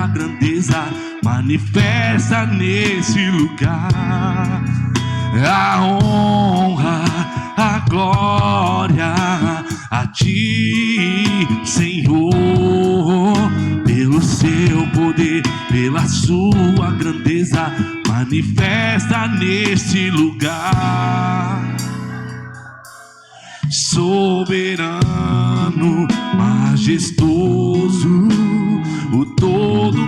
sua grandeza manifesta nesse lugar. A honra, a glória a ti, Senhor, pelo seu poder, pela sua grandeza manifesta nesse lugar. Soberano, majestoso, o Todo-Poderoso,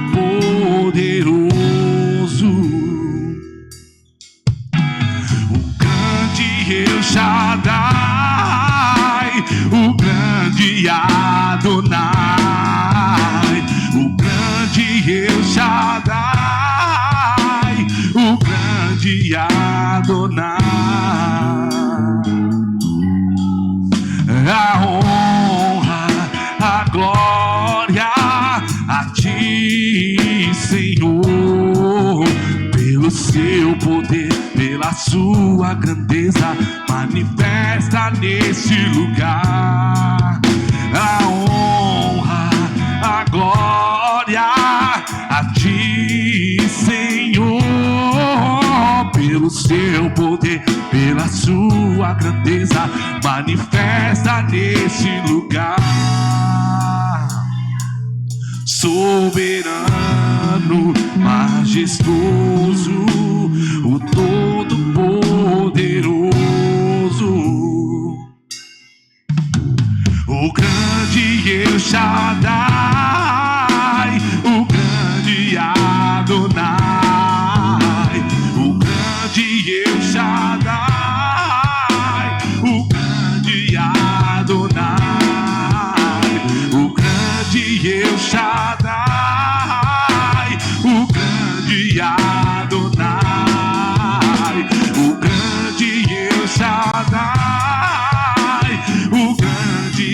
o grande El Shaddai, o grande Adonai, o grande El Shaddai, o grande Adonai. A honra, a glória a ti, Senhor, pelo seu poder, pela sua grandeza manifesta nesse lugar. A honra, a glória a ti, Senhor, pelo seu poder, pela sua grandeza manifesta nesse lugar. Soberano, majestoso, o Todo-Poderoso, o grande El Shaddai, o grande Adonai, o grande El Shaddai, o grande Adonai, o grande El Shaddai, o grande Adonai, o grande El Shaddai, o grande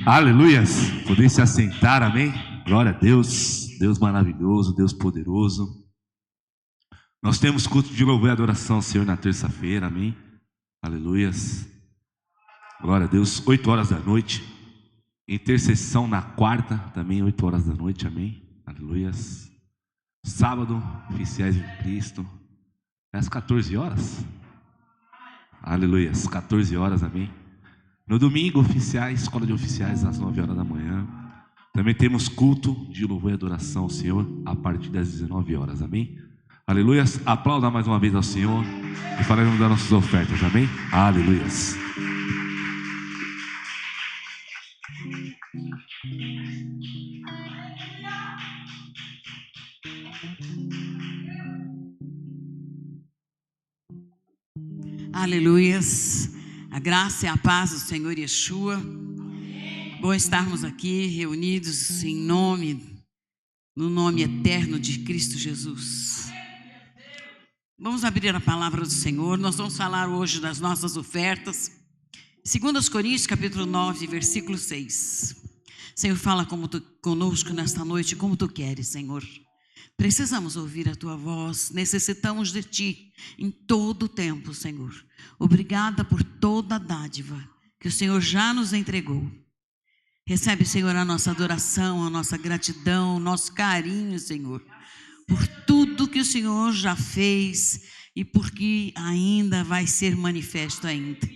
Aleluias. Poder se assentar, amém? Glória a Deus. Deus maravilhoso, Deus poderoso. Nós temos culto de louvor e adoração ao Senhor na terça-feira, amém? Aleluias. Glória a Deus. 8 horas da noite. Intercessão na quarta, também 8 horas da noite, amém? Aleluias. Sábado, oficiais em Cristo. Às 14 horas. Aleluias. 14 horas, amém? No domingo, oficiais, escola de oficiais, às 9 horas da manhã. Também temos culto de louvor e adoração ao Senhor a partir das 19 horas, amém? Aleluias. Aplauda mais uma vez ao Senhor e falaremos das nossas ofertas, amém? Aleluias. Aleluias. A graça e a paz do Senhor Yeshua. Bom estarmos aqui reunidos no nome eterno de Cristo Jesus. Vamos abrir a palavra do Senhor. Nós vamos falar hoje das nossas ofertas. 2 Coríntios capítulo 9, versículo 6. Senhor, fala conosco nesta noite, como Tu queres, Senhor. Precisamos ouvir a Tua voz, necessitamos de Ti em todo o tempo, Senhor. Obrigada por toda a dádiva que o Senhor já nos entregou. Recebe, Senhor, a nossa adoração, a nossa gratidão, o nosso carinho, Senhor, por tudo que o Senhor já fez e porque ainda vai ser manifesto ainda.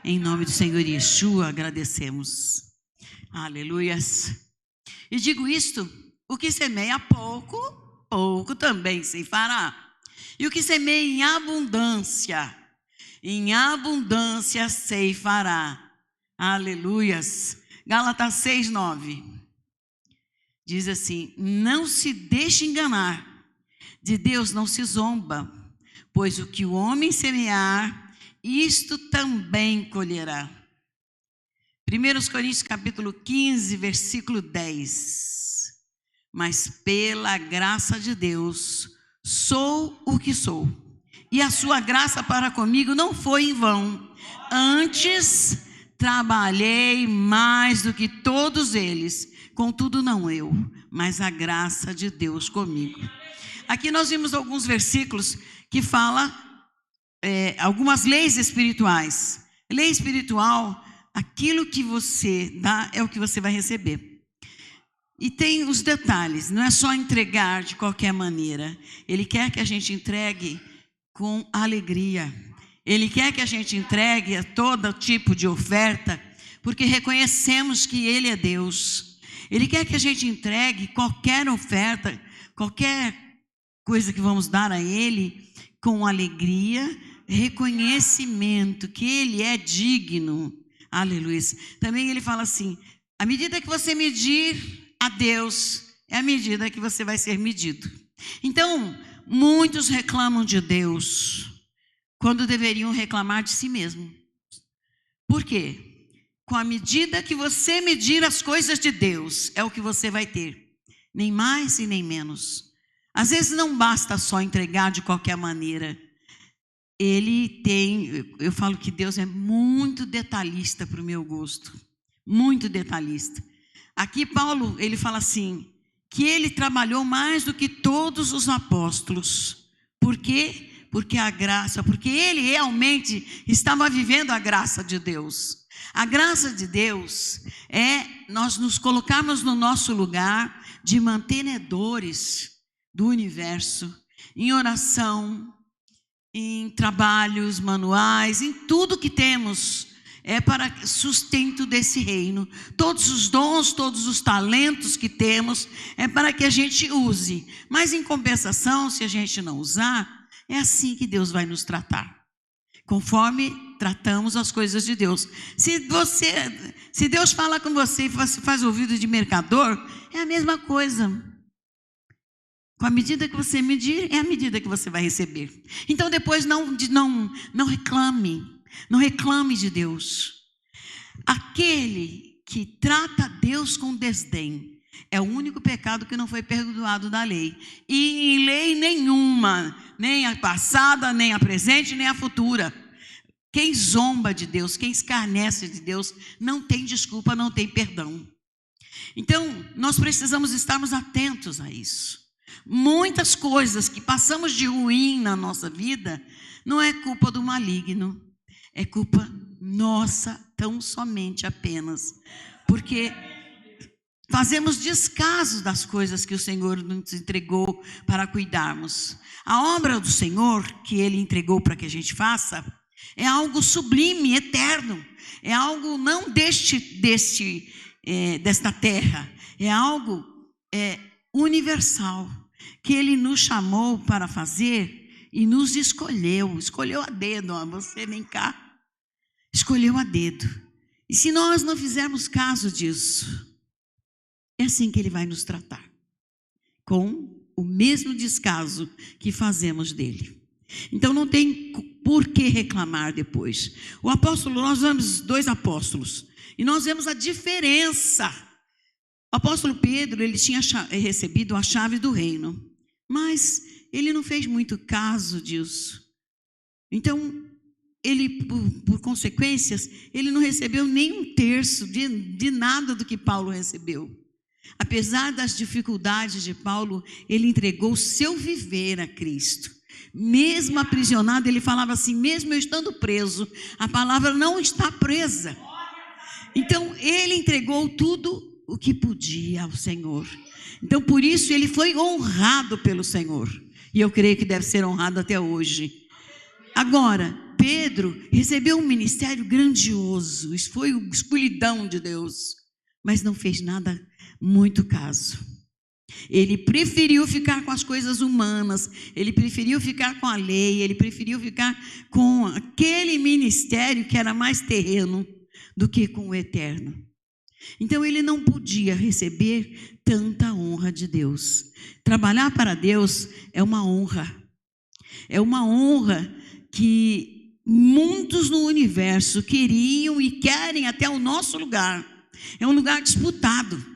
Em nome do Senhor Yeshua, agradecemos. Aleluias. E digo isto, o que semeia pouco também se fará. E o que semeia em abundância ceifará. Aleluias. Gálatas 6:9. Diz assim: não se deixe enganar, de Deus não se zomba, pois o que o homem semear, isto também colherá. 1 Coríntios capítulo 15, versículo 10. Mas pela graça de Deus, sou o que sou. E a sua graça para comigo não foi em vão. Antes, trabalhei mais do que todos eles. Contudo, não eu, mas a graça de Deus comigo. Aqui nós vimos alguns versículos que falam algumas leis espirituais. Lei espiritual, aquilo que você dá é o que você vai receber. E tem os detalhes, não é só entregar de qualquer maneira. Ele quer que a gente entregue com alegria. Ele quer que a gente entregue a todo tipo de oferta, porque reconhecemos que Ele é Deus. Ele quer que a gente entregue qualquer oferta, qualquer coisa que vamos dar a Ele, com alegria, reconhecimento que Ele é digno. Aleluia. Também Ele fala assim: à medida que você medir a Deus, é a medida que você vai ser medido. Então, muitos reclamam de Deus, quando deveriam reclamar de si mesmo. Por quê? Com a medida que você medir as coisas de Deus, é o que você vai ter. Nem mais e nem menos. Às vezes não basta só entregar de qualquer maneira. Eu falo que Deus é muito detalhista para o meu gosto. Muito detalhista. Aqui Paulo, ele fala assim, que ele trabalhou mais do que todos os apóstolos. Por quê? Porque ele realmente estava vivendo a graça de Deus. A graça de Deus é nós nos colocarmos no nosso lugar de mantenedores do universo, em oração, em trabalhos manuais, em tudo que temos. É para sustento desse reino. Todos os dons, todos os talentos que temos, é para que a gente use. Mas em compensação, se a gente não usar, é assim que Deus vai nos tratar. Conforme tratamos as coisas de Deus. Se Deus fala com você e você faz ouvido de mercador, é a mesma coisa. Com a medida que você medir, é a medida que você vai receber. Então depois não reclame. Não reclame de Deus. Aquele que trata Deus com desdém é o único pecado que não foi perdoado da lei. E em lei nenhuma, nem a passada, nem a presente, nem a futura. Quem zomba de Deus, quem escarnece de Deus, não tem desculpa, não tem perdão. Então, nós precisamos estarmos atentos a isso. Muitas coisas que passamos de ruim na nossa vida, não é culpa do maligno, é culpa nossa, tão somente apenas, porque fazemos descaso das coisas que o Senhor nos entregou para cuidarmos. A obra do Senhor que Ele entregou para que a gente faça é algo sublime, eterno. É algo não desta terra. É algo universal, que Ele nos chamou para fazer e nos escolheu. Escolheu a dedo, ó, você vem cá. Escolheu a dedo. E se nós não fizermos caso disso, é assim que Ele vai nos tratar, com o mesmo descaso que fazemos dele. Então não tem por que reclamar depois. O apóstolo, nós vemos 2 apóstolos, e nós vemos a diferença. O apóstolo Pedro, ele tinha recebido a chave do reino, mas ele não fez muito caso disso. Então, ele, por consequências, ele não recebeu nem 1/3 de nada do que Paulo recebeu. Apesar das dificuldades de Paulo, ele entregou o seu viver a Cristo. Mesmo aprisionado, ele falava assim: mesmo eu estando preso, a palavra não está presa. Então, ele entregou tudo o que podia ao Senhor. Então, por isso, ele foi honrado pelo Senhor. E eu creio que deve ser honrado até hoje. Agora, Pedro recebeu um ministério grandioso. Isso foi a escuridão de Deus. Mas não fez nada muito caso. Ele preferiu ficar com as coisas humanas, ele preferiu ficar com a lei, ele preferiu ficar com aquele ministério que era mais terreno do que com o eterno. Então ele não podia receber tanta honra de Deus. Trabalhar para Deus é uma honra. É uma honra que muitos no universo queriam e querem até o nosso lugar. É um lugar disputado.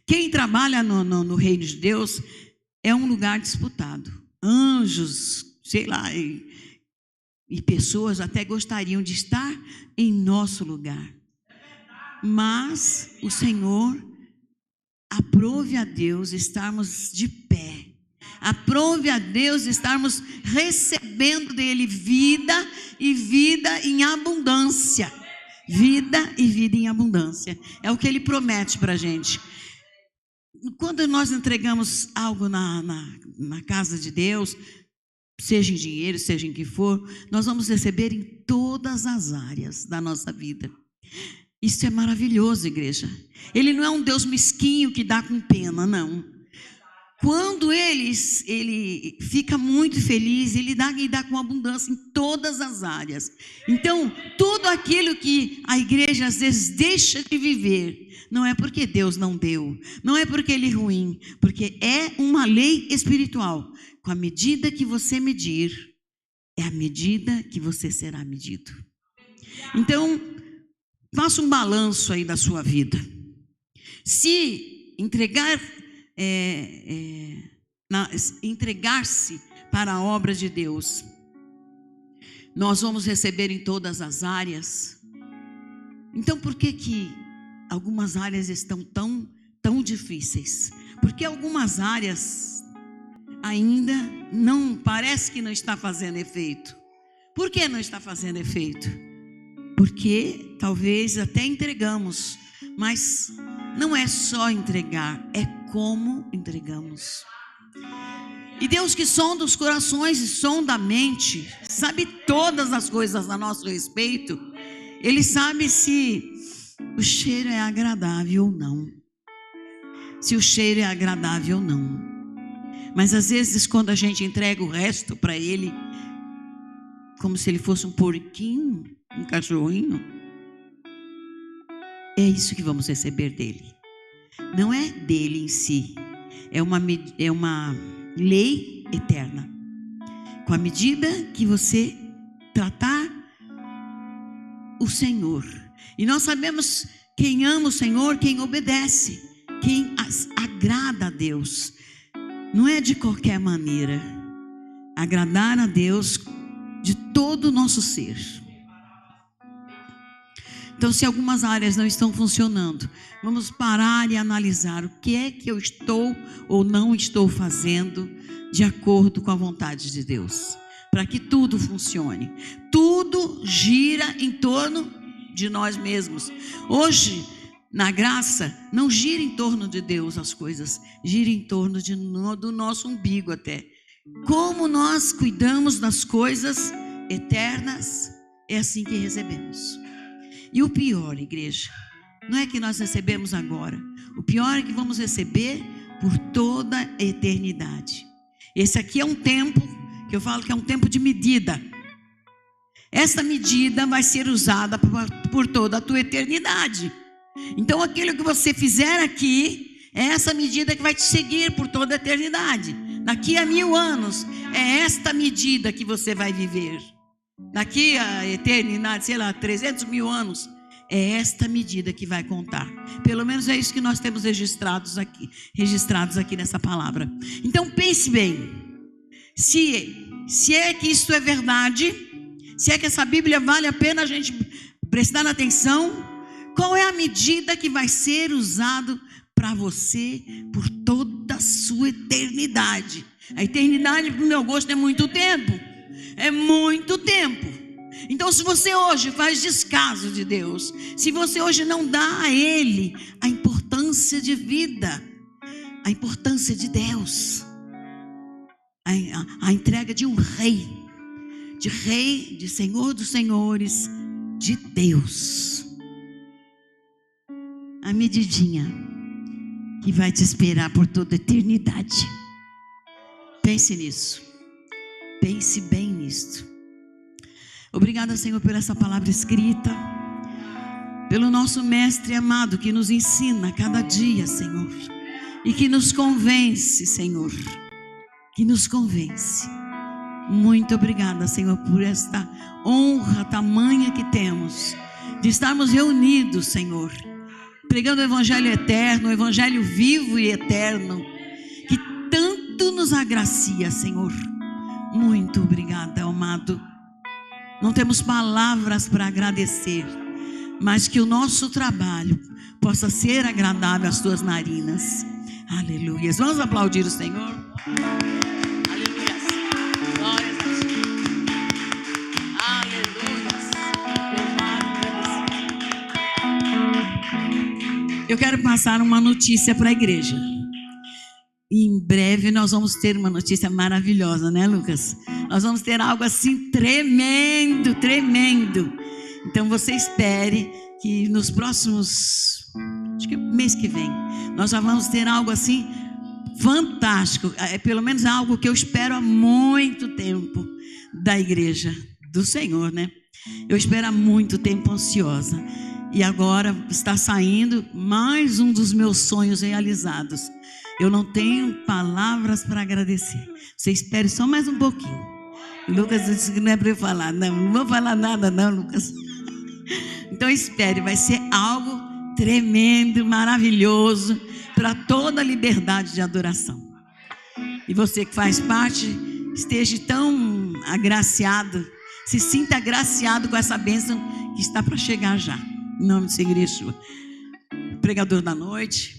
Quem trabalha no reino de Deus é um lugar disputado. Anjos, sei lá, e pessoas até gostariam de estar em nosso lugar. Mas o Senhor aprove a Deus estarmos de pé. Aprove a Deus estarmos recebendo dele vida e vida em abundância. Vida e vida em abundância. É o que ele promete para a gente. Quando nós entregamos algo na casa de Deus, seja em dinheiro, seja em que for, nós vamos receber em todas as áreas da nossa vida. Isso é maravilhoso, igreja. Ele não é um Deus mesquinho que dá com pena, não. Quando ele fica muito feliz, ele dá com abundância em todas as áreas. Então, tudo aquilo que a igreja às vezes deixa de viver, não é porque Deus não deu, não é porque Ele é ruim, porque é uma lei espiritual. Com a medida que você medir, é a medida que você será medido. Então, faça um balanço aí da sua vida. Se entregar-se para a obra de Deus, nós vamos receber em todas as áreas. Então, por que algumas áreas estão tão difíceis? Porque algumas áreas ainda não, parece que não está fazendo efeito. Por que não está fazendo efeito? Porque talvez até entregamos, mas não é só entregar, é como entregamos. E Deus, que sonda os corações e sonda a mente, sabe todas as coisas a nosso respeito. Ele sabe se o cheiro é agradável ou não. Se o cheiro é agradável ou não. Mas às vezes quando a gente entrega o resto para Ele, como se Ele fosse um porquinho, um cachorrinho, é isso que vamos receber dele. Não é dele em si, é uma lei eterna. Com a medida que você tratar o Senhor. E nós sabemos quem ama o Senhor, quem obedece, quem agrada a Deus. Não é de qualquer maneira. Agradar a Deus de todo o nosso ser. Então, se algumas áreas não estão funcionando, vamos parar e analisar o que é que eu estou ou não estou fazendo de acordo com a vontade de Deus, para que tudo funcione. Tudo gira em torno de nós mesmos. Hoje, na graça, não gira em torno de Deus as coisas, gira em torno do nosso umbigo até. Como nós cuidamos das coisas eternas, é assim que recebemos. E o pior, igreja, não é que nós recebemos agora. O pior é que vamos receber por toda a eternidade. Esse aqui é um tempo, que eu falo que é um tempo de medida. Essa medida vai ser usada por toda a tua eternidade. Então aquilo que você fizer aqui, é essa medida que vai te seguir por toda a eternidade. Daqui a 1000 anos, é esta medida que você vai viver. Daqui a eternidade, sei lá, 300 mil anos, é esta medida que vai contar. Pelo menos é isso que nós temos registrados aqui nessa palavra. Então pense bem, se é que isso é verdade, se é que essa Bíblia vale a pena a gente prestar atenção, qual é a medida que vai ser usado para você por toda a sua eternidade? A eternidade, para o meu gosto, é muito tempo. É muito tempo. Então, se você hoje faz descaso de Deus, se você hoje não dá a Ele a importância de vida, a importância de Deus, a entrega de um rei, de Senhor dos senhores, de Deus, a medidinha que vai te esperar por toda a eternidade. Pense nisso. Pense bem nisto. Obrigada, Senhor, por essa palavra escrita, pelo nosso mestre amado que nos ensina cada dia, Senhor, e que nos convence, Senhor, que nos convence. Muito obrigada, Senhor, por esta honra tamanha que temos de estarmos reunidos, Senhor, pregando o evangelho eterno, o evangelho vivo e eterno, que tanto nos agracia, Senhor. Muito obrigada, amado. Não temos palavras para agradecer, mas que o nosso trabalho possa ser agradável às tuas narinas. Aleluia. Vamos aplaudir o Senhor. Aleluia. Glórias a Ti. Aleluia. Eu quero passar uma notícia para a igreja. Em breve nós vamos ter uma notícia maravilhosa, né, Lucas? Nós vamos ter algo assim tremendo, tremendo. Então você espere que nos próximos, acho que mês que vem, nós já vamos ter algo assim fantástico. É pelo menos algo que eu espero há muito tempo da igreja do Senhor, né? Eu espero há muito tempo, ansiosa. E agora está saindo mais um dos meus sonhos realizados. Eu não tenho palavras para agradecer. Você espere só mais um pouquinho. Lucas disse que não é para eu falar. Não vou falar nada não, Lucas. Então espere, vai ser algo tremendo, maravilhoso, para toda a liberdade de adoração. E você que faz parte, esteja tão agraciado, se sinta agraciado com essa bênção que está para chegar já. Em nome do Senhor Yeshua. Pregador da noite.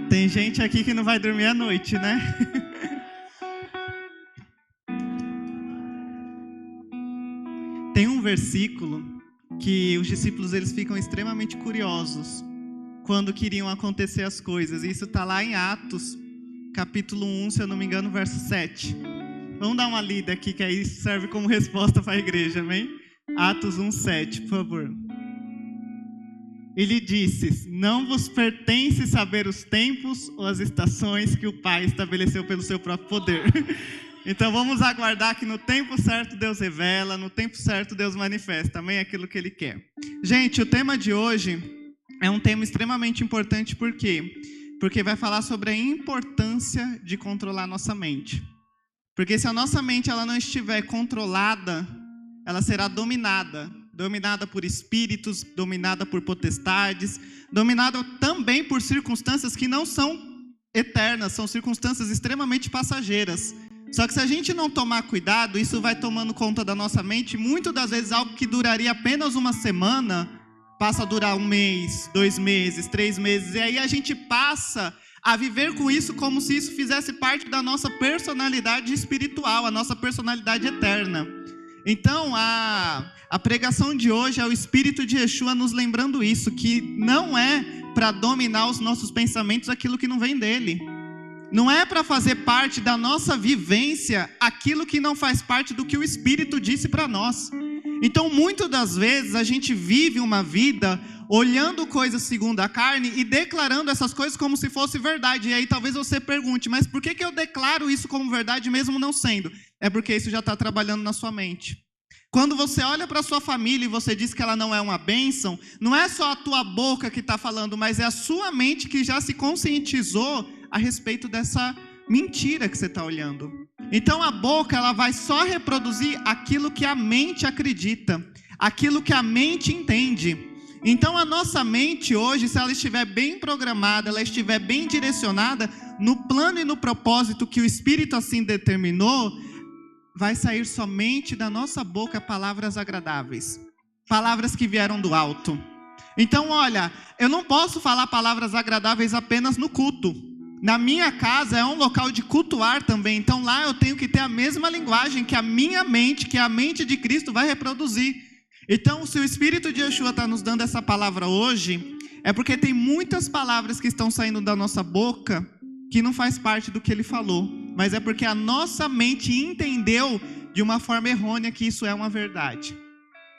Tem gente aqui que não vai dormir à noite, né? Tem um versículo que os discípulos eles ficam extremamente curiosos quando queriam acontecer as coisas. Isso está lá em Atos, capítulo 1, se eu não me engano, verso 7. Vamos dar uma lida aqui, que aí serve como resposta para a igreja, amém? Atos 1, 7, por favor. Ele disse: não vos pertence saber os tempos ou as estações que o Pai estabeleceu pelo seu próprio poder. Então vamos aguardar que no tempo certo Deus revela, no tempo certo Deus manifesta também aquilo que Ele quer. Gente, o tema de hoje é um tema extremamente importante, por quê? Porque vai falar sobre a importância de controlar nossa mente. Porque se a nossa mente ela não estiver controlada, ela será dominada por espíritos, dominada por potestades, dominada também por circunstâncias que não são eternas, são circunstâncias extremamente passageiras. Só que se a gente não tomar cuidado, isso vai tomando conta da nossa mente. Muitas das vezes algo que duraria apenas uma semana, passa a durar 1 mês, 2 meses, 3 meses. E aí a gente passa a viver com isso como se isso fizesse parte da nossa personalidade espiritual, a nossa personalidade eterna. Então, a pregação de hoje é o Espírito de Yeshua nos lembrando isso, que não é para dominar os nossos pensamentos aquilo que não vem dele. Não é para fazer parte da nossa vivência aquilo que não faz parte do que o Espírito disse para nós. Então, muitas das vezes, a gente vive uma vida olhando coisas segundo a carne e declarando essas coisas como se fosse verdade. E aí talvez você pergunte, mas por que eu declaro isso como verdade mesmo não sendo? É porque isso já está trabalhando na sua mente. Quando você olha para a sua família e você diz que ela não é uma bênção, não é só a tua boca que está falando, mas é a sua mente que já se conscientizou a respeito dessa mentira que você está olhando. Então a boca ela vai só reproduzir aquilo que a mente acredita, aquilo que a mente entende. Então a nossa mente hoje, se ela estiver bem programada, ela estiver bem direcionada no plano e no propósito que o Espírito assim determinou, vai sair somente da nossa boca palavras agradáveis, palavras que vieram do alto. Então olha, eu não posso falar palavras agradáveis apenas no culto. Na minha casa é um local de cultuar também, então lá eu tenho que ter a mesma linguagem que a minha mente, que a mente de Cristo vai reproduzir. Então, se o Espírito de Yeshua está nos dando essa palavra hoje, é porque tem muitas palavras que estão saindo da nossa boca que não faz parte do que ele falou, mas é porque a nossa mente entendeu de uma forma errônea que isso é uma verdade.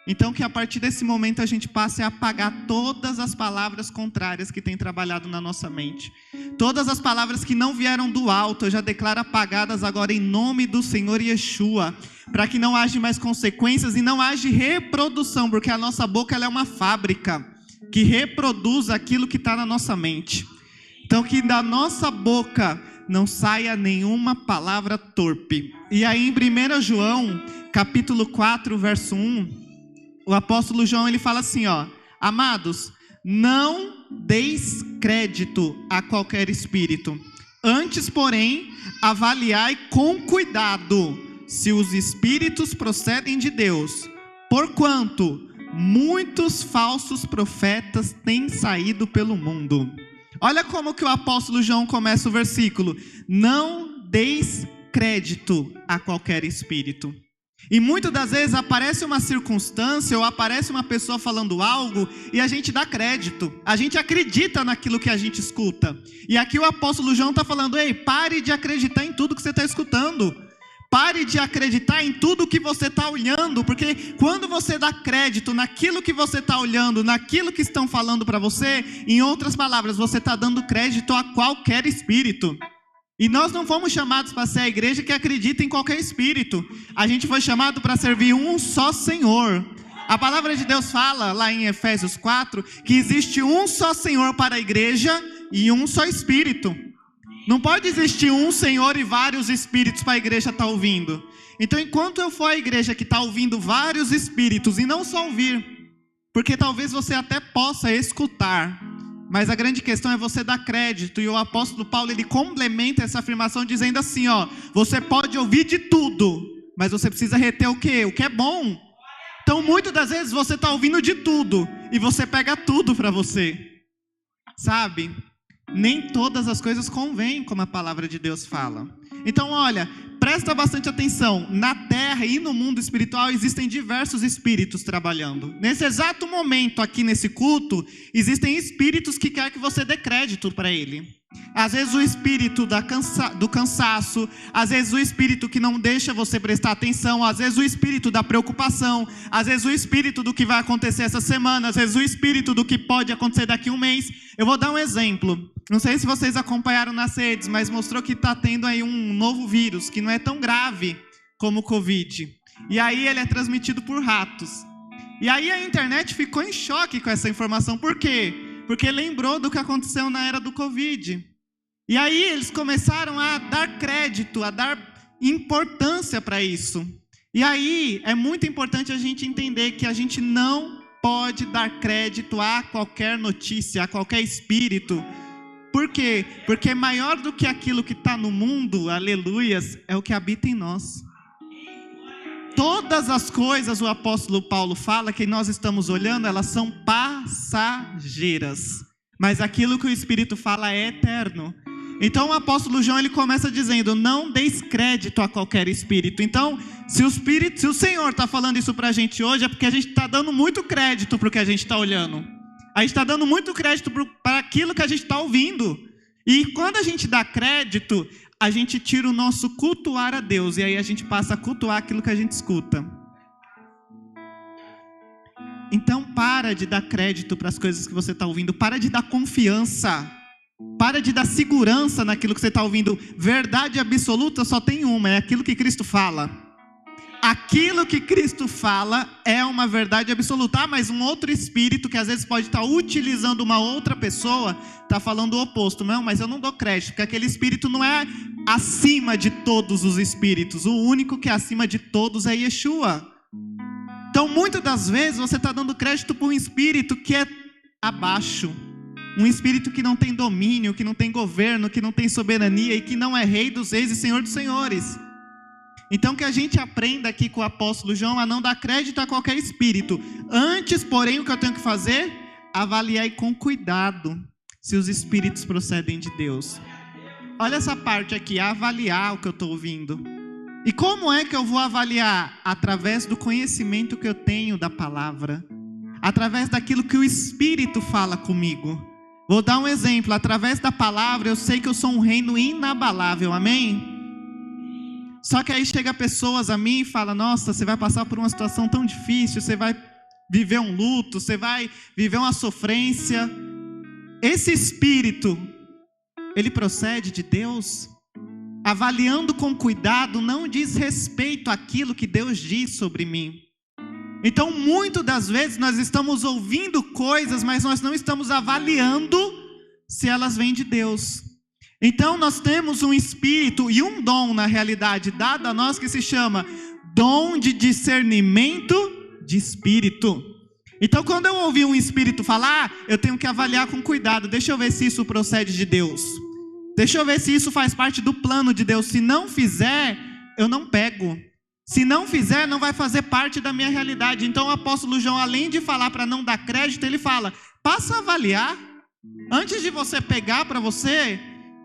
Então que a partir desse momento a gente passe a apagar todas as palavras contrárias que tem trabalhado na nossa mente. Todas as palavras que não vieram do alto, eu já declaro apagadas agora em nome do Senhor Yeshua, para que não haja mais consequências e não haja reprodução, porque a nossa boca ela é uma fábrica que reproduz aquilo que está na nossa mente. Então que da nossa boca não saia nenhuma palavra torpe. E aí em 1 João, capítulo 4, verso 1, o apóstolo João ele fala assim, ó: amados, não deis crédito a qualquer espírito, antes, porém, avaliai com cuidado se os espíritos procedem de Deus, porquanto muitos falsos profetas têm saído pelo mundo. Olha como que o apóstolo João começa o versículo: não deis crédito a qualquer espírito. E muitas das vezes aparece uma circunstância ou aparece uma pessoa falando algo e a gente dá crédito, a gente acredita naquilo que a gente escuta. E aqui o apóstolo João está falando: ei, pare de acreditar em tudo que você está escutando, pare de acreditar em tudo que você está olhando, porque quando você dá crédito naquilo que você está olhando, naquilo que estão falando para você, em outras palavras, você está dando crédito a qualquer espírito. E nós não fomos chamados para ser a igreja que acredita em qualquer espírito. A gente foi chamado para servir um só Senhor. A palavra de Deus fala lá em Efésios 4 que existe um só Senhor para a igreja e um só espírito. Não pode existir um Senhor e vários espíritos para a igreja estar ouvindo. Então enquanto eu for a igreja que está ouvindo vários espíritos, e não só ouvir, porque talvez você até possa escutar, mas a grande questão é você dar crédito. E o apóstolo Paulo ele complementa essa afirmação dizendo assim, ó: você pode ouvir de tudo, mas você precisa reter o quê? O que é bom. Então muitas das vezes você está ouvindo de tudo e você pega tudo para você, sabe? Nem todas as coisas convêm, como a palavra de Deus fala. Então olha, presta bastante atenção. Na terra e no mundo espiritual existem diversos espíritos trabalhando. Nesse exato momento aqui nesse culto, existem espíritos que querem que você dê crédito para ele. Às vezes o espírito do cansaço, às vezes o espírito que não deixa você prestar atenção, às vezes o espírito da preocupação, às vezes o espírito do que vai acontecer essa semana, às vezes o espírito do que pode acontecer daqui a um mês. Eu vou dar um exemplo. Não sei se vocês acompanharam nas redes, mas mostrou que está tendo aí um novo vírus, que não é tão grave como o Covid. E aí ele é transmitido por ratos. E aí a internet ficou em choque com essa informação. Por quê? Porque lembrou do que aconteceu na era do Covid. E aí eles começaram a dar crédito, a dar importância para isso. E aí é muito importante a gente entender que a gente não pode dar crédito a qualquer notícia, a qualquer espírito Por quê? Porque maior do que aquilo que está no mundo, aleluias, é o que habita em nós. Todas as coisas, o apóstolo Paulo fala que nós estamos olhando, elas são passageiras. Mas aquilo que o Espírito fala é eterno. Então o apóstolo João, ele começa dizendo, não deis crédito a qualquer espírito. Então, se o Senhor está falando isso para a gente hoje, é porque a gente está dando muito crédito para o que a gente está olhando. A gente está dando muito crédito para aquilo que a gente está ouvindo. E quando a gente dá crédito, a gente tira o nosso cultuar a Deus. E aí a gente passa a cultuar aquilo que a gente escuta. Então para de dar crédito para as coisas que você está ouvindo. Para de dar confiança. Para de dar segurança naquilo que você está ouvindo. Verdade absoluta só tem uma, é aquilo que Cristo fala. Aquilo que Cristo fala é uma verdade absoluta. Mas um outro espírito que às vezes pode estar utilizando uma outra pessoa, está falando o oposto. Não, mas eu não dou crédito, porque aquele espírito não é acima de todos os espíritos. O único que é acima de todos é Yeshua. Então muitas das vezes você está dando crédito para um espírito que é abaixo. Um espírito que não tem domínio, que não tem governo, que não tem soberania e que não é rei dos reis e senhor dos senhores. Então que a gente aprenda aqui com o apóstolo João a não dar crédito a qualquer espírito. Antes, porém, o que eu tenho que fazer? Avaliar com cuidado se os espíritos procedem de Deus. Olha essa parte aqui, avaliar o que eu estou ouvindo. E como é que eu vou avaliar? Através do conhecimento que eu tenho da palavra. Através daquilo que o Espírito fala comigo. Vou dar um exemplo. Através da palavra eu sei que eu sou um reino inabalável, amém? Só que aí chega pessoas a mim e falam, nossa, você vai passar por uma situação tão difícil, você vai viver um luto, você vai viver uma sofrência. Esse espírito, ele procede de Deus? Avaliando com cuidado, não diz respeito àquilo que Deus diz sobre mim. Então, muitas das vezes nós estamos ouvindo coisas, mas nós não estamos avaliando se elas vêm de Deus. Então nós temos um espírito e um dom na realidade dado a nós que se chama dom de discernimento de espírito. Então quando eu ouvir um espírito falar, eu tenho que avaliar com cuidado. Deixa eu ver se isso procede de Deus. Deixa eu ver se isso faz parte do plano de Deus. Se não fizer, eu não pego. Se não fizer, não vai fazer parte da minha realidade. Então o apóstolo João, além de falar para não dar crédito, ele fala, passa a avaliar. Antes de você pegar para você,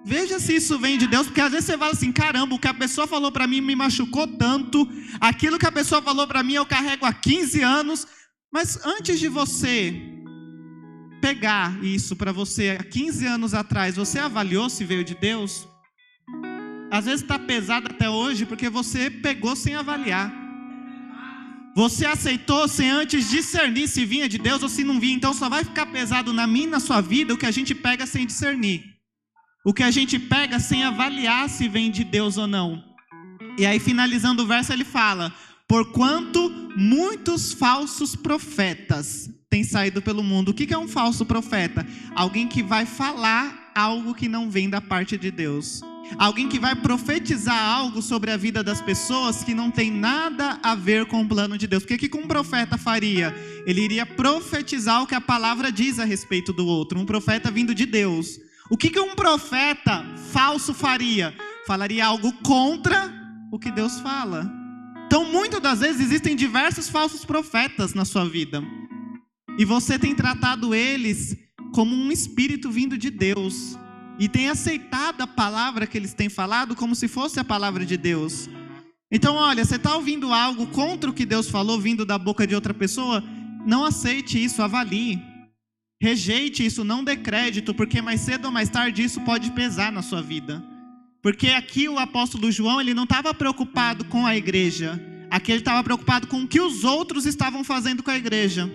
veja se isso vem de Deus, porque às vezes você fala assim, caramba, o que a pessoa falou para mim me machucou tanto, aquilo que a pessoa falou para mim eu carrego há 15 anos, mas antes de você pegar isso para você há 15 anos atrás, você avaliou se veio de Deus? Às vezes está pesado até hoje, porque você pegou sem avaliar. Você aceitou sem antes discernir se vinha de Deus ou se não vinha, então só vai ficar pesado na minha e na sua vida o que a gente pega sem discernir. O que a gente pega sem avaliar se vem de Deus ou não. E aí finalizando o verso ele fala, porquanto muitos falsos profetas têm saído pelo mundo. O que é um falso profeta? Alguém que vai falar algo que não vem da parte de Deus. Alguém que vai profetizar algo sobre a vida das pessoas que não tem nada a ver com o plano de Deus. Porque o que um profeta faria? Ele iria profetizar o que a palavra diz a respeito do outro. Um profeta vindo de Deus. O que um profeta falso faria? Falaria algo contra o que Deus fala. Então, muitas das vezes, existem diversos falsos profetas na sua vida. E você tem tratado eles como um espírito vindo de Deus. E tem aceitado a palavra que eles têm falado como se fosse a palavra de Deus. Então, olha, você está ouvindo algo contra o que Deus falou, vindo da boca de outra pessoa? Não aceite isso, avalie. Rejeite isso, não dê crédito, porque mais cedo ou mais tarde isso pode pesar na sua vida. Porque aqui o apóstolo João, ele não estava preocupado com a igreja. Aqui ele estava preocupado com o que os outros estavam fazendo com a igreja.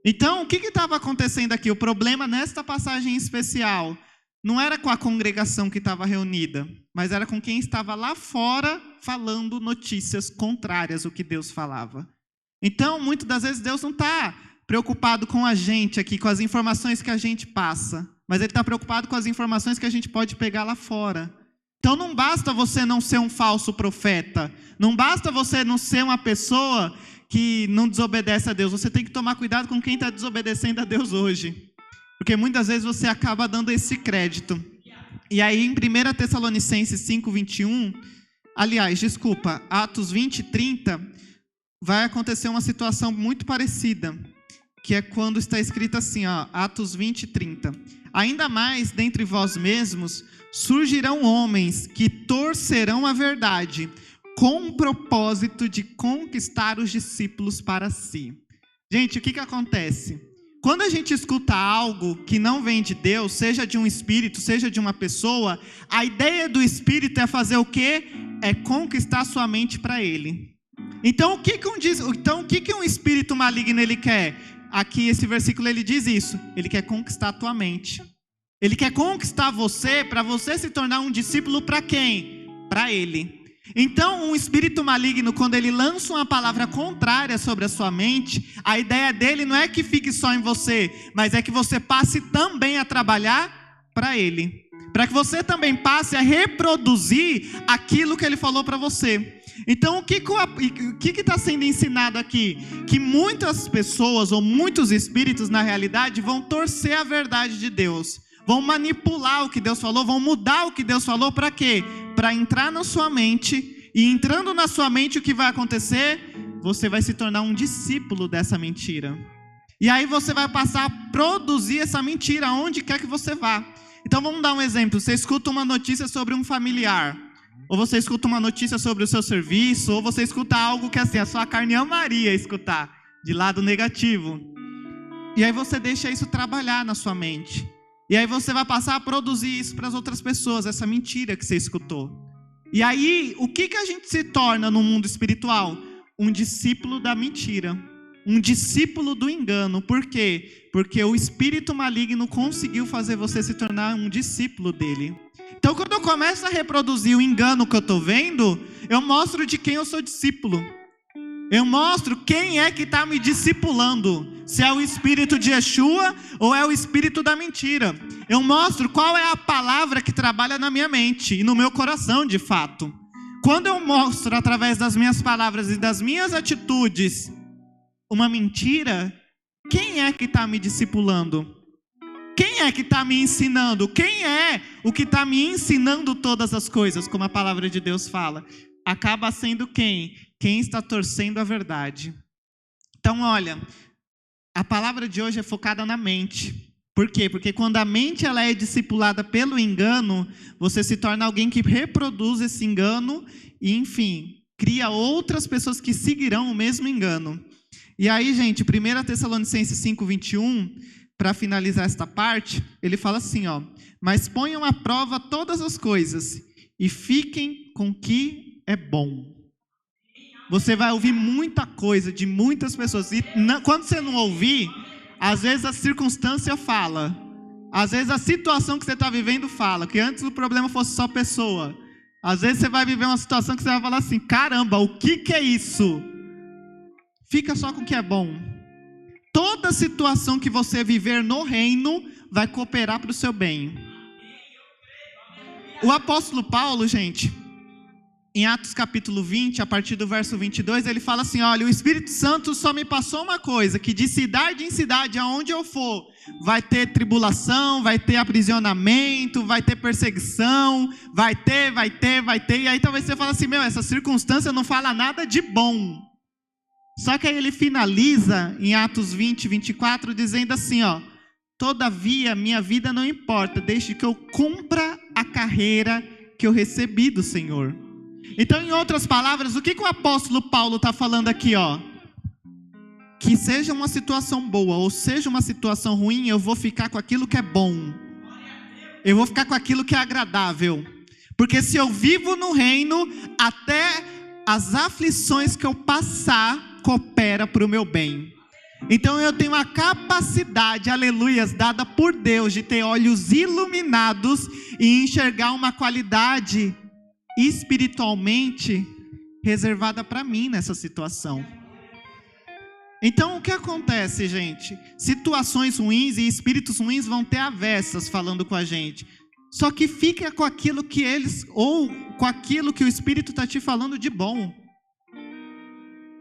Então, o que estava acontecendo aqui? O problema nesta passagem especial não era com a congregação que estava reunida, mas era com quem estava lá fora falando notícias contrárias ao que Deus falava. Então, muitas das vezes Deus não está preocupado com a gente aqui, com as informações que a gente passa, mas Ele está preocupado com as informações que a gente pode pegar lá fora. Então não basta você não ser um falso profeta, não basta você não ser uma pessoa que não desobedece a Deus, você tem que tomar cuidado com quem está desobedecendo a Deus hoje. Porque muitas vezes você acaba dando esse crédito. E aí em 1 Tessalonicenses 5:21, Atos 20:30, vai acontecer uma situação muito parecida, que é quando está escrito assim, Atos 20:30. Ainda mais dentre vós mesmos surgirão homens que torcerão a verdade, com o propósito de conquistar os discípulos para si. Gente, o que acontece? Quando a gente escuta algo que não vem de Deus, seja de um espírito, seja de uma pessoa, a ideia do espírito é fazer o quê? É conquistar sua mente para ele. Então, o que um espírito maligno ele quer? Aqui, esse versículo, ele diz isso. Ele quer conquistar a tua mente. Ele quer conquistar você, para você se tornar um discípulo para quem? Para ele. Então, um espírito maligno, quando ele lança uma palavra contrária sobre a sua mente, a ideia dele não é que fique só em você, mas é que você passe também a trabalhar para ele. Para que você também passe a reproduzir aquilo que ele falou para você. Então, o que está sendo ensinado aqui? Que muitas pessoas, ou muitos espíritos, na realidade, vão torcer a verdade de Deus. Vão manipular o que Deus falou, vão mudar o que Deus falou, para quê? Para entrar na sua mente, e entrando na sua mente, o que vai acontecer? Você vai se tornar um discípulo dessa mentira. E aí você vai passar a produzir essa mentira, aonde quer que você vá. Então vamos dar um exemplo, você escuta uma notícia sobre um familiar, ou você escuta uma notícia sobre o seu serviço, ou você escuta algo que assim, a sua carne amaria escutar, de lado negativo. E aí você deixa isso trabalhar na sua mente. E aí você vai passar a produzir isso para as outras pessoas, essa mentira que você escutou. E aí, o que a gente se torna no mundo espiritual? Um discípulo da mentira. Um discípulo do engano. Por quê? Porque o espírito maligno conseguiu fazer você se tornar um discípulo dele. Então, quando eu começo a reproduzir o engano que eu estou vendo, eu mostro de quem eu sou discípulo. Eu mostro quem é que está me discipulando. Se é o espírito de Yeshua ou é o espírito da mentira. Eu mostro qual é a palavra que trabalha na minha mente e no meu coração, de fato. Quando eu mostro através das minhas palavras e das minhas atitudes uma mentira, quem é que está me discipulando? Quem é que está me ensinando? Quem é o que está me ensinando todas as coisas, como a palavra de Deus fala? Acaba sendo quem? Quem está torcendo a verdade. Então, olha, a palavra de hoje é focada na mente. Por quê? Porque quando a mente ela é discipulada pelo engano, você se torna alguém que reproduz esse engano e, enfim, cria outras pessoas que seguirão o mesmo engano. E aí, gente, 1 Tessalonicenses 5:21, para finalizar esta parte, ele fala assim, mas ponham à prova todas as coisas e fiquem com o que é bom. Você vai ouvir muita coisa de muitas pessoas. E quando você não ouvir, às vezes a circunstância fala. Às vezes a situação que você está vivendo fala. Que antes o problema fosse só pessoa. Às vezes você vai viver uma situação que você vai falar assim, caramba, o que é isso? Fica só com o que é bom. Toda situação que você viver no reino vai cooperar para o seu bem. O apóstolo Paulo, gente, em Atos capítulo 20, a partir do verso 22, ele fala assim, olha, o Espírito Santo só me passou uma coisa, que de cidade em cidade, aonde eu for, vai ter tribulação, vai ter aprisionamento, vai ter perseguição, vai ter, e aí talvez você fale assim, essa circunstância não fala nada de bom. Só que aí ele finaliza em Atos 20, 24, dizendo assim, todavia minha vida não importa, desde que eu cumpra a carreira que eu recebi do Senhor. Então, em outras palavras, o que o apóstolo Paulo está falando aqui, Que seja uma situação boa ou seja uma situação ruim, eu vou ficar com aquilo que é bom. Eu vou ficar com aquilo que é agradável. Porque se eu vivo no reino, até as aflições que eu passar, coopera para o meu bem. Então eu tenho a capacidade, aleluias, dada por Deus, de ter olhos iluminados e enxergar uma qualidade espiritualmente reservada para mim nessa situação. Então o que acontece, gente? Situações ruins e espíritos ruins vão ter avessas falando com a gente. Só que fica com aquilo que eles, ou com aquilo que o Espírito está te falando de bom.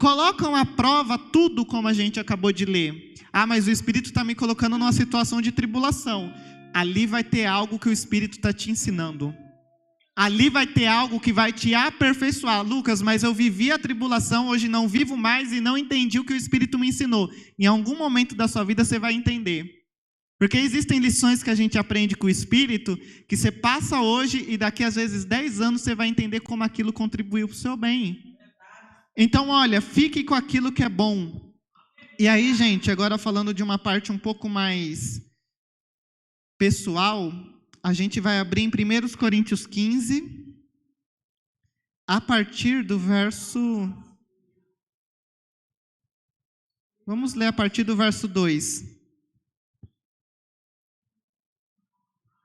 colocam à prova tudo como a gente acabou de ler. Ah, mas o Espírito está me colocando numa situação de tribulação. Ali vai ter algo que o Espírito está te ensinando. Ali vai ter algo que vai te aperfeiçoar. Lucas, mas eu vivi a tribulação, hoje não vivo mais e não entendi o que o Espírito me ensinou. Em algum momento da sua vida você vai entender. Porque existem lições que a gente aprende com o Espírito, que você passa hoje e daqui às vezes 10 anos você vai entender como aquilo contribuiu para o seu bem. Então, olha, fique com aquilo que é bom. E aí, gente, agora falando de uma parte um pouco mais pessoal, a gente vai abrir em 1 Coríntios 15, a partir do verso... Vamos ler a partir do verso 2.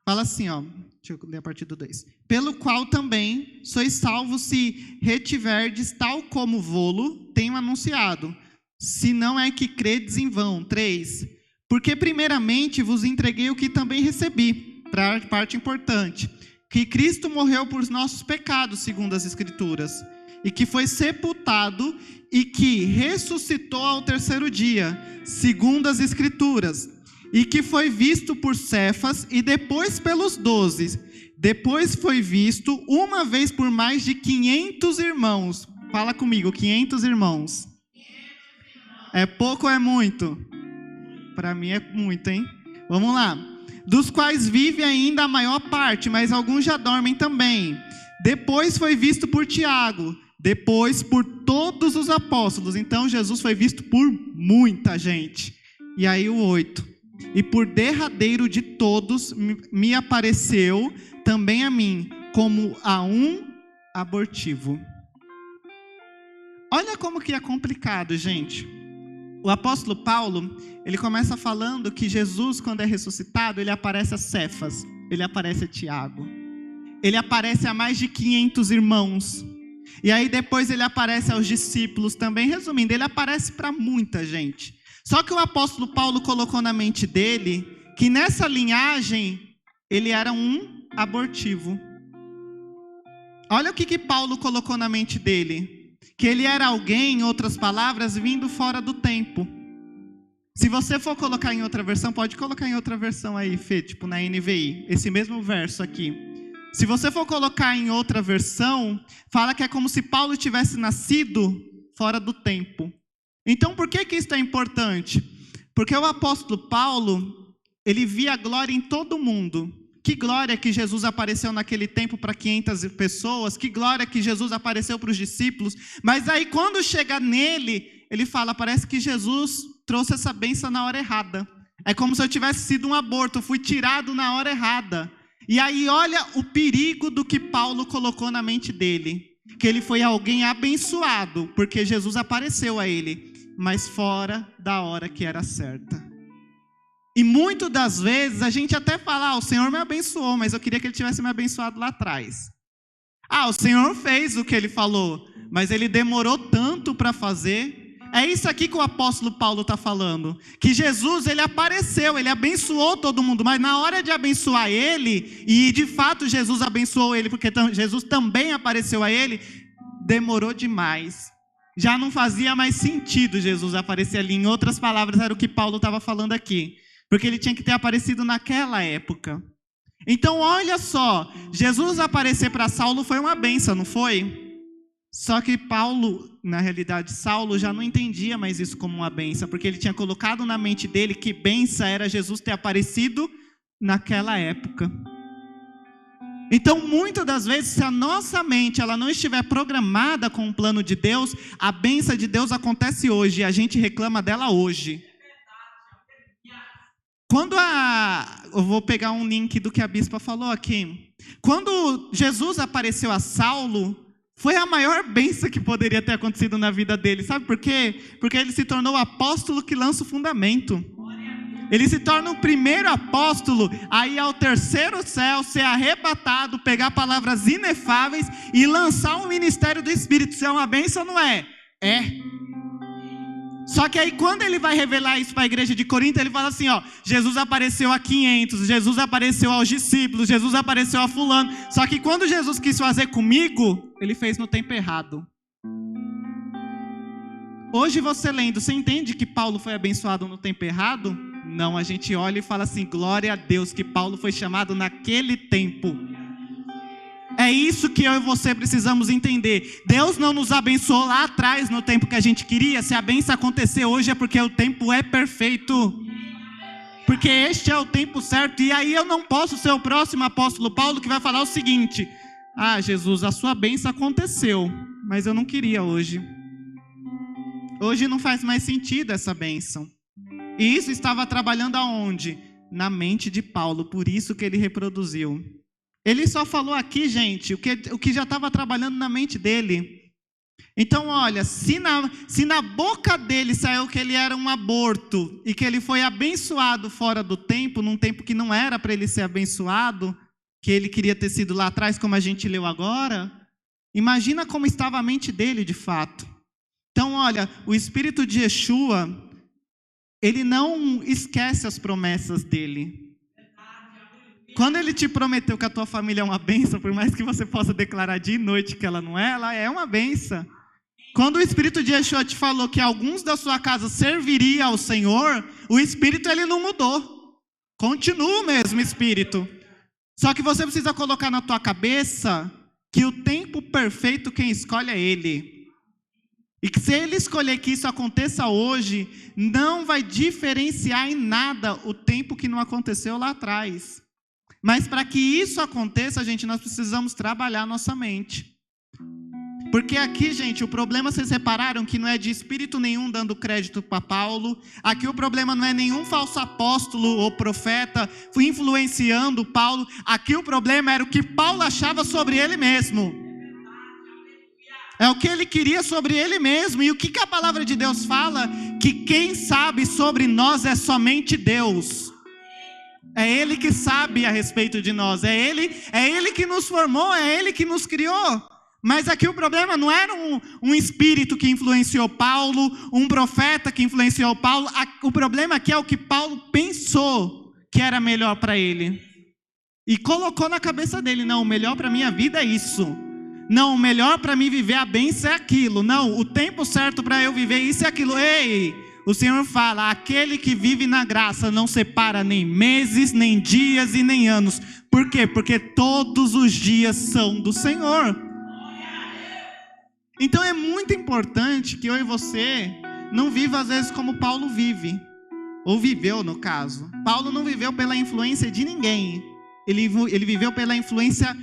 Fala assim, ó. Deixa eu ler a partir do 2. Pelo qual também sois salvos se retiverdes tal como vou-lo tenho anunciado, se não é que credes em vão. 3. Porque primeiramente vos entreguei o que também recebi, para a parte importante, que Cristo morreu por nossos pecados, segundo as Escrituras, e que foi sepultado e que ressuscitou ao terceiro dia, segundo as Escrituras, e que foi visto por Cefas e depois pelos 12. Depois foi visto uma vez por mais de 500 irmãos. Fala comigo, 500 irmãos. É pouco ou é muito? Para mim é muito, hein? Vamos lá. Dos quais vive ainda a maior parte, mas alguns já dormem também. Depois foi visto por Tiago, depois por todos os apóstolos. Então Jesus foi visto por muita gente. E aí o 8. E por derradeiro de todos me apareceu também a mim, como a um abortivo. Olha como que é complicado, gente. O apóstolo Paulo, ele começa falando que Jesus, quando é ressuscitado, ele aparece a Cefas, ele aparece a Tiago, ele aparece a mais de 500 irmãos, e aí depois ele aparece aos discípulos também. Resumindo, ele aparece para muita gente. Só que o apóstolo Paulo colocou na mente dele que nessa linhagem ele era um abortivo. Olha o que Paulo colocou na mente dele. Que ele era alguém, em outras palavras, vindo fora do tempo. Se você for colocar em outra versão, pode colocar em outra versão aí, Fê, tipo na NVI, esse mesmo verso aqui. Se você for colocar em outra versão, fala que é como se Paulo tivesse nascido fora do tempo. Então, por que isso é importante? Porque o apóstolo Paulo, ele via glória em todo mundo. Que glória que Jesus apareceu naquele tempo para 500 pessoas, que glória que Jesus apareceu para os discípulos. Mas aí quando chega nele, ele fala, parece que Jesus trouxe essa bênção na hora errada. É como se eu tivesse sido um aborto, eu fui tirado na hora errada. E aí olha o perigo do que Paulo colocou na mente dele. Que ele foi alguém abençoado, porque Jesus apareceu a ele, mas fora da hora que era certa. E muitas das vezes a gente até fala, o Senhor me abençoou, mas eu queria que Ele tivesse me abençoado lá atrás. O Senhor fez o que Ele falou, mas Ele demorou tanto para fazer. É isso aqui que o apóstolo Paulo está falando. Que Jesus, Ele apareceu, Ele abençoou todo mundo, mas na hora de abençoar Ele, e de fato Jesus abençoou Ele, porque Jesus também apareceu a Ele, demorou demais. Já não fazia mais sentido Jesus aparecer ali. Em outras palavras, era o que Paulo estava falando aqui. Porque ele tinha que ter aparecido naquela época. Então, olha só, Jesus aparecer para Saulo foi uma bênção, não foi? Só que Paulo, na realidade, Saulo já não entendia mais isso como uma bênção, porque ele tinha colocado na mente dele que bênção era Jesus ter aparecido naquela época. Então, muitas das vezes, se a nossa mente ela não estiver programada com o plano de Deus, a bênção de Deus acontece hoje e a gente reclama dela hoje. Eu vou pegar um link do que a bispa falou aqui. Quando Jesus apareceu a Saulo, foi a maior bênção que poderia ter acontecido na vida dele. Sabe por quê? Porque ele se tornou o apóstolo que lança o fundamento. Ele se torna o primeiro apóstolo a ir ao terceiro céu, ser arrebatado, pegar palavras inefáveis e lançar o ministério do Espírito. Isso é uma bênção ou não é? É. Só que aí quando ele vai revelar isso para a igreja de Corinto, ele fala assim, Jesus apareceu a 500, Jesus apareceu aos discípulos, Jesus apareceu a fulano. Só que quando Jesus quis fazer comigo, ele fez no tempo errado. Hoje você lendo, você entende que Paulo foi abençoado no tempo errado? Não, a gente olha e fala assim, glória a Deus que Paulo foi chamado naquele tempo. É isso que eu e você precisamos entender. Deus não nos abençoou lá atrás no tempo que a gente queria. Se a bênção acontecer hoje é porque o tempo é perfeito. Porque este é o tempo certo. E aí eu não posso ser o próximo apóstolo Paulo que vai falar o seguinte: ah, Jesus, a sua bênção aconteceu, mas eu não queria hoje. Hoje não faz mais sentido essa bênção. E isso estava trabalhando aonde? Na mente de Paulo, por isso que ele reproduziu. Ele só falou aqui, gente, o que já estava trabalhando na mente dele. Então, olha, se na boca dele saiu que ele era um aborto e que ele foi abençoado fora do tempo, num tempo que não era para ele ser abençoado, que ele queria ter sido lá atrás, como a gente leu agora, imagina como estava a mente dele de fato. Então, olha, o Espírito de Yeshua, ele não esquece as promessas dele. Quando ele te prometeu que a tua família é uma bênção, por mais que você possa declarar dia e noite que ela não é, ela é uma bênção. Quando o Espírito de Yeshua te falou que alguns da sua casa serviria ao Senhor, o Espírito ele não mudou. Continua o mesmo Espírito. Só que você precisa colocar na tua cabeça que o tempo perfeito quem escolhe é Ele. E que se Ele escolher que isso aconteça hoje, não vai diferenciar em nada o tempo que não aconteceu lá atrás. Mas para que isso aconteça, gente, nós precisamos trabalhar a nossa mente. Porque aqui, gente, o problema, vocês repararam que não é de espírito nenhum dando crédito para Paulo. Aqui o problema não é nenhum falso apóstolo ou profeta influenciando Paulo. Aqui o problema era o que Paulo achava sobre ele mesmo. É o que ele queria sobre ele mesmo. E o que a palavra de Deus fala? Que quem sabe sobre nós é somente Deus. É Ele que sabe a respeito de nós. É Ele que nos formou, é Ele que nos criou. Mas aqui o problema não era um espírito que influenciou Paulo, um profeta que influenciou Paulo. O problema aqui é o que Paulo pensou que era melhor para ele. E colocou na cabeça dele, não, o melhor para a minha vida é isso. Não, o melhor para mim viver a bênção é aquilo. Não, o tempo certo para eu viver isso é aquilo. Ei, o Senhor fala, aquele que vive na graça não separa nem meses, nem dias e nem anos. Por quê? Porque todos os dias são do Senhor. Então é muito importante que eu e você não viva às vezes como Paulo vive. Ou viveu no caso. Paulo não viveu pela influência de ninguém. Ele viveu pela influência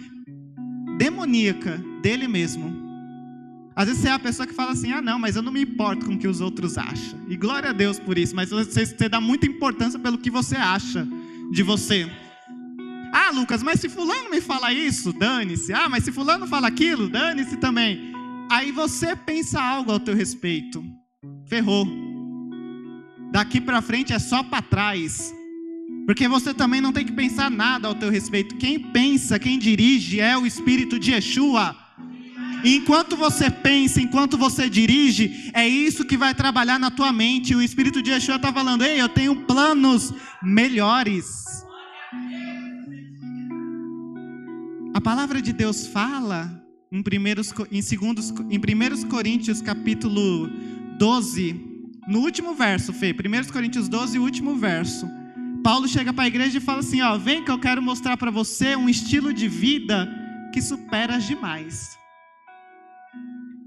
demoníaca dele mesmo. Às vezes você é a pessoa que fala assim, ah não, mas eu não me importo com o que os outros acham. E glória a Deus por isso, mas você dá muita importância pelo que você acha de você. Ah Lucas, mas se fulano me fala isso, dane-se. Ah, mas se fulano fala aquilo, dane-se também. Aí você pensa algo ao teu respeito. Ferrou. Daqui para frente é só para trás. Porque você também não tem que pensar nada ao teu respeito. Quem pensa, quem dirige é o Espírito de Yeshua. E enquanto você pensa, enquanto você dirige, é isso que vai trabalhar na tua mente. O Espírito de Yeshua está falando, ei, eu tenho planos melhores. A palavra de Deus fala em 1 Coríntios capítulo 12, no último verso, Fê, 1 Coríntios 12, o último verso. Paulo chega para a igreja e fala assim, ó, vem que eu quero mostrar para você um estilo de vida que supera as demais.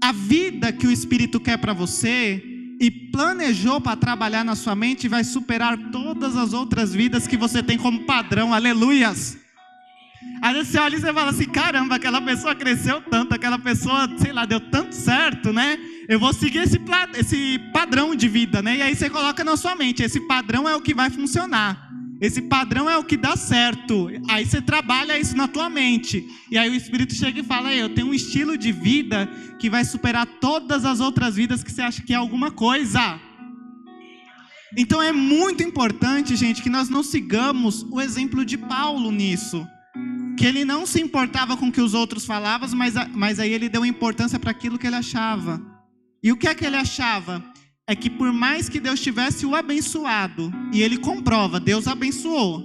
A vida que o Espírito quer para você e planejou para trabalhar na sua mente vai superar todas as outras vidas que você tem como padrão, aleluias. Às vezes você olha e você fala assim, caramba, aquela pessoa cresceu tanto, aquela pessoa, sei lá, deu tanto certo, né? Eu vou seguir esse padrão de vida, né? E aí você coloca na sua mente, esse padrão é o que vai funcionar. Esse padrão é o que dá certo. Aí você trabalha isso na tua mente. E aí o Espírito chega e fala, eu tenho um estilo de vida que vai superar todas as outras vidas que você acha que é alguma coisa. Então é muito importante, gente, que nós não sigamos o exemplo de Paulo nisso. Que ele não se importava com o que os outros falavam, mas aí ele deu importância para aquilo que ele achava. E o que é que ele achava? É que por mais que Deus tivesse o abençoado, e ele comprova, Deus abençoou,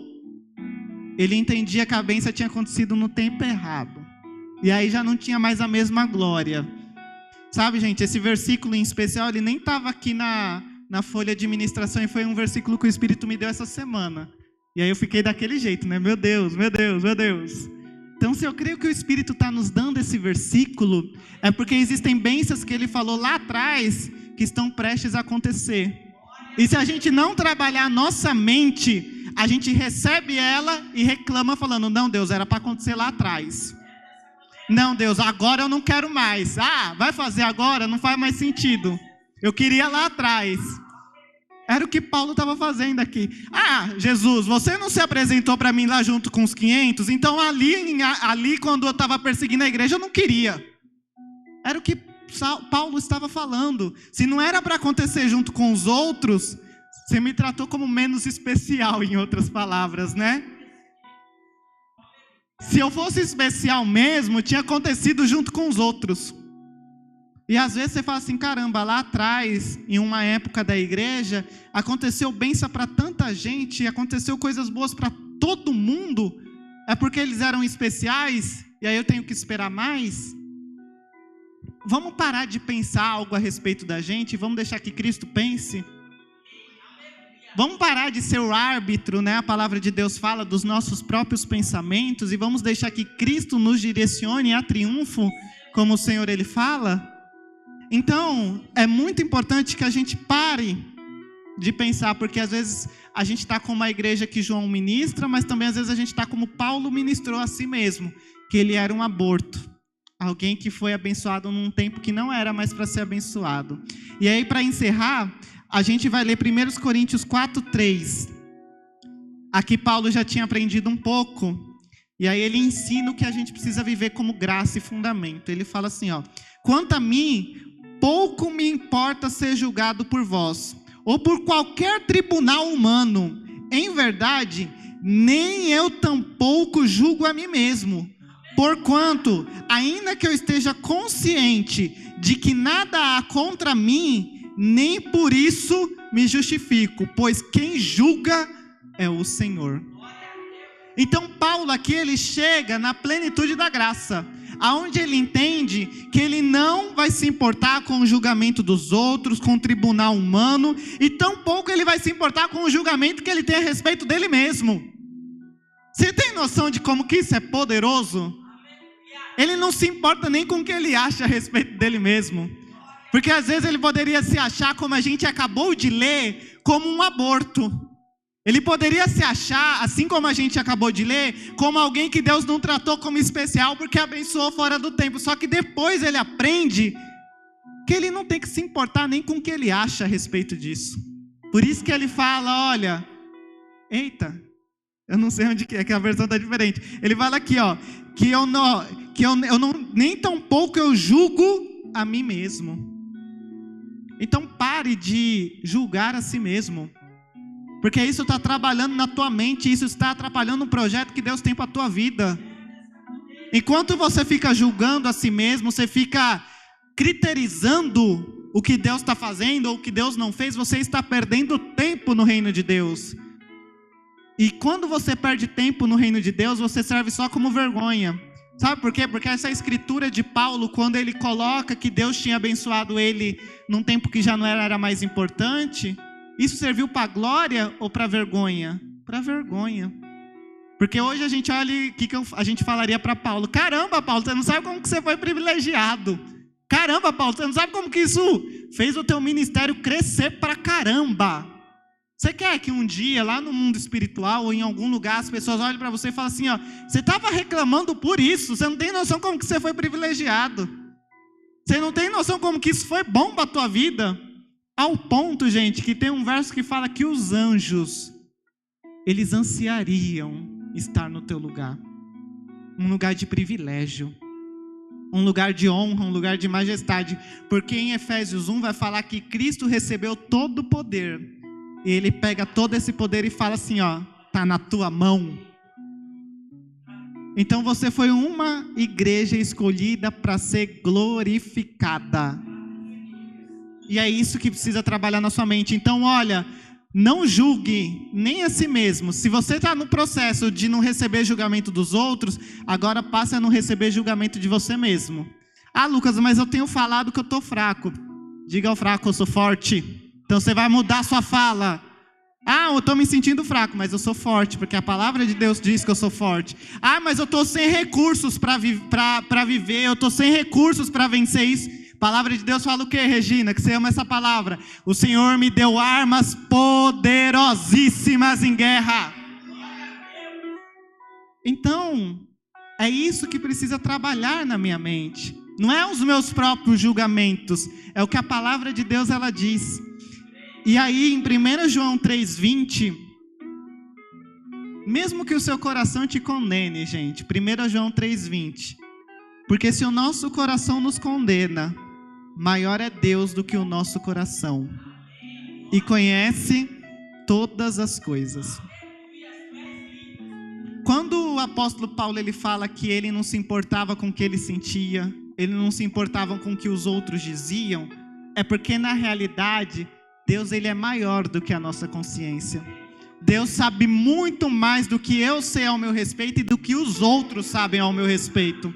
ele entendia que a bênção tinha acontecido no tempo errado. E aí já não tinha mais a mesma glória. Sabe, gente, esse versículo em especial, ele nem estava aqui na folha de ministração, e foi um versículo que o Espírito me deu essa semana. E aí eu fiquei daquele jeito, né? Meu Deus, meu Deus, meu Deus. Então, se eu creio que o Espírito está nos dando esse versículo, é porque existem bênçãos que ele falou lá atrás, que estão prestes a acontecer. E se a gente não trabalhar a nossa mente, a gente recebe ela e reclama falando, não, Deus, era para acontecer lá atrás. Não, Deus, agora eu não quero mais. Ah, vai fazer agora? Não faz mais sentido. Eu queria lá atrás. Era o que Paulo estava fazendo aqui. Ah, Jesus, você não se apresentou para mim lá junto com os 500? Então ali quando eu estava perseguindo a igreja, eu não queria. Era o que Paulo estava falando. Se não era para acontecer junto com os outros, você me tratou como menos especial, em outras palavras, né? Se eu fosse especial mesmo, tinha acontecido junto com os outros. E às vezes você fala assim, caramba, lá atrás, em uma época da igreja, aconteceu bênção para tanta gente, aconteceu coisas boas para todo mundo, é porque eles eram especiais, e aí eu tenho que esperar mais? Vamos parar de pensar algo a respeito da gente, vamos deixar que Cristo pense? Vamos parar de ser o árbitro, né? A palavra de Deus fala dos nossos próprios pensamentos, e vamos deixar que Cristo nos direcione a triunfo, como o Senhor ele fala? Então, é muito importante que a gente pare de pensar, porque às vezes a gente está como a igreja que João ministra, mas também às vezes a gente está como Paulo ministrou a si mesmo, que ele era um aborto. Alguém que foi abençoado num tempo que não era mais para ser abençoado. E aí, para encerrar, a gente vai ler 1 Coríntios 4:3. Aqui Paulo já tinha aprendido um pouco, e aí ele ensina o que a gente precisa viver como graça e fundamento. Ele fala assim, ó: quanto a mim, pouco me importa ser julgado por vós, ou por qualquer tribunal humano. Em verdade, nem eu tampouco julgo a mim mesmo. Porquanto, ainda que eu esteja consciente de que nada há contra mim, nem por isso me justifico, pois quem julga é o Senhor. Então Paulo aqui, ele chega na plenitude da graça, aonde ele entende que ele não vai se importar com o julgamento dos outros, com o tribunal humano, e tampouco ele vai se importar com o julgamento que ele tem a respeito dele mesmo. Você tem noção de como que isso é poderoso? Ele não se importa nem com o que ele acha a respeito dele mesmo. Porque às vezes ele poderia se achar, como a gente acabou de ler, como um aborto. Ele poderia se achar, assim como a gente acabou de ler, como alguém que Deus não tratou como especial porque abençoou fora do tempo. Só que depois ele aprende que ele não tem que se importar nem com o que ele acha a respeito disso. Por isso que ele fala, olha, eita, eu não sei onde que é, que a versão está diferente. Ele fala aqui, ó, que eu não, nem tão pouco eu julgo a mim mesmo. Então pare de julgar a si mesmo, porque isso está trabalhando na tua mente, isso está atrapalhando um projeto que Deus tem para a tua vida. Enquanto você fica julgando a si mesmo, você fica criterizando o que Deus está fazendo ou o que Deus não fez, você está perdendo tempo no reino de Deus. E quando você perde tempo no reino de Deus, você serve só como vergonha. Sabe por quê? Porque essa escritura de Paulo, quando ele coloca que Deus tinha abençoado ele num tempo que já não era mais importante, isso serviu para glória ou para vergonha? Para vergonha. Porque hoje a gente olha, o que a gente falaria para Paulo? Caramba, Paulo, você não sabe como que você foi privilegiado. Caramba, Paulo, você não sabe como que isso fez o teu ministério crescer pra caramba. Você quer que um dia, lá no mundo espiritual ou em algum lugar, as pessoas olhem para você e falem assim, ó, você estava reclamando por isso, você não tem noção como que você foi privilegiado. Você não tem noção como que isso foi bom para a tua vida. Ao ponto, gente, que tem um verso que fala que os anjos, eles ansiariam estar no teu lugar. Um lugar de privilégio. Um lugar de honra, um lugar de majestade. Porque em Efésios 1 vai falar que Cristo recebeu todo o poder. E ele pega todo esse poder e fala assim, ó, tá na tua mão. Então você foi uma igreja escolhida para ser glorificada. E é isso que precisa trabalhar na sua mente. Então olha, não julgue nem a si mesmo. Se você está no processo de não receber julgamento dos outros, agora passe a não receber julgamento de você mesmo. Ah, Lucas, mas eu tenho falado que eu estou fraco. Diga ao fraco, eu sou forte. Então você vai mudar a sua fala. Ah, eu estou me sentindo fraco, mas eu sou forte, porque a palavra de Deus diz que eu sou forte. Ah, mas eu estou sem recursos para viver, eu estou sem recursos para vencer isso. A palavra de Deus fala o quê, Regina? Que você ama essa palavra. O Senhor me deu armas poderosíssimas em guerra. Então, é isso que precisa trabalhar na minha mente. Não é os meus próprios julgamentos, é o que a palavra de Deus ela diz. E aí, em 1 João 3,20, mesmo que o seu coração te condene, gente, 1 João 3,20, porque se o nosso coração nos condena, maior é Deus do que o nosso coração, e conhece todas as coisas. Quando o apóstolo Paulo ele fala que ele não se importava com o que ele sentia, ele não se importava com o que os outros diziam, é porque na realidade Deus ele é maior do que a nossa consciência. Deus sabe muito mais do que eu sei ao meu respeito e do que os outros sabem ao meu respeito.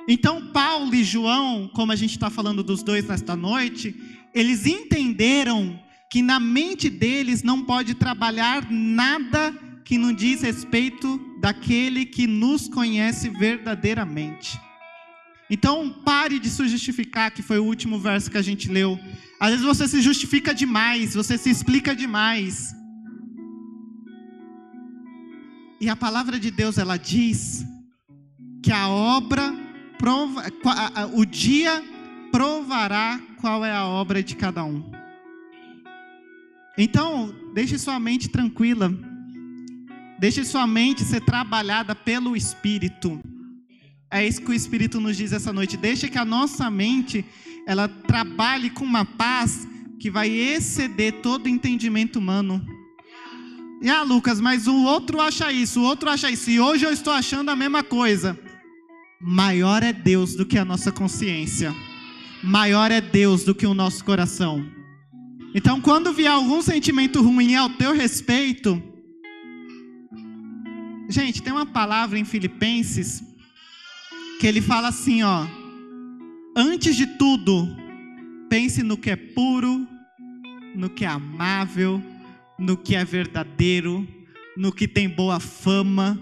Então Paulo e João, como a gente está falando dos dois nesta noite, eles entenderam que na mente deles não pode trabalhar nada que não diz respeito daquele que nos conhece verdadeiramente. Então pare de se justificar, que foi o último verso que a gente leu. Às vezes você se justifica demais, você se explica demais. E a palavra de Deus ela diz que o dia provará qual é a obra de cada um. Então, deixe sua mente tranquila. Deixe sua mente ser trabalhada pelo Espírito. É isso que o Espírito nos diz essa noite. Deixe que a nossa mente, ela trabalhe com uma paz que vai exceder todo entendimento humano. E Lucas, mas o outro acha isso, e hoje eu estou achando a mesma coisa. Maior é Deus do que a nossa consciência. Maior é Deus do que o nosso coração. Então, quando vier algum sentimento ruim ao teu respeito, gente, tem uma palavra em Filipenses que ele fala assim, ó: antes de tudo, pense no que é puro, no que é amável, no que é verdadeiro, no que tem boa fama.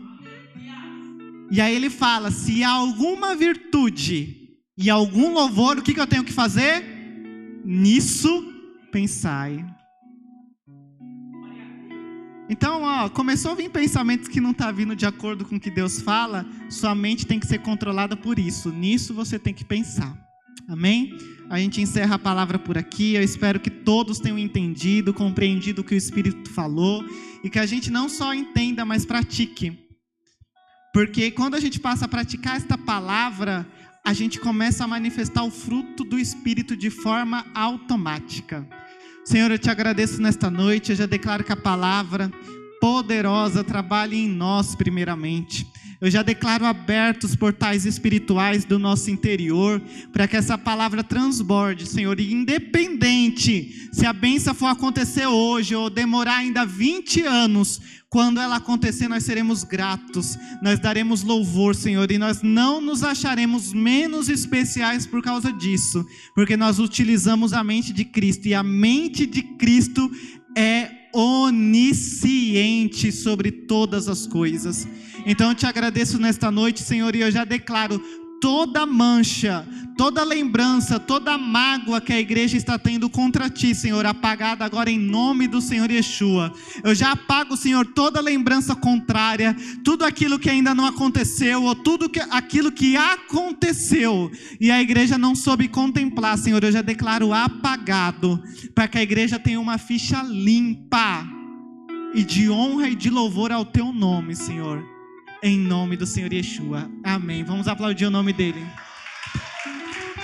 E aí ele fala, se há alguma virtude e algum louvor, o que eu tenho que fazer? Nisso pensai. Então, começou a vir pensamentos que não está vindo de acordo com o que Deus fala, sua mente tem que ser controlada por isso. Nisso você tem que pensar. Amém? A gente encerra a palavra por aqui. Eu espero que todos tenham entendido, compreendido o que o Espírito falou, e que a gente não só entenda, mas pratique. Porque quando a gente passa a praticar esta palavra, a gente começa a manifestar o fruto do Espírito de forma automática. Senhor, eu te agradeço nesta noite. Eu já declaro que a palavra poderosa trabalhe em nós primeiramente. Eu já declaro abertos os portais espirituais do nosso interior, para que essa palavra transborde, Senhor, e independente se a bênção for acontecer hoje ou demorar ainda 20 anos, quando ela acontecer nós seremos gratos, nós daremos louvor, Senhor, e nós não nos acharemos menos especiais por causa disso, porque nós utilizamos a mente de Cristo, e a mente de Cristo é onisciente sobre todas as coisas. Então eu te agradeço nesta noite, Senhor, e eu já declaro toda mancha, toda lembrança, toda mágoa que a igreja está tendo contra ti, Senhor, apagada agora em nome do Senhor Yeshua. Eu já apago, Senhor, toda lembrança contrária, tudo aquilo que ainda não aconteceu, ou aquilo que aconteceu e a igreja não soube contemplar, Senhor, eu já declaro apagado, para que a igreja tenha uma ficha limpa e de honra e de louvor ao teu nome, Senhor. Em nome do Senhor Yeshua. Amém. Vamos aplaudir o nome dele.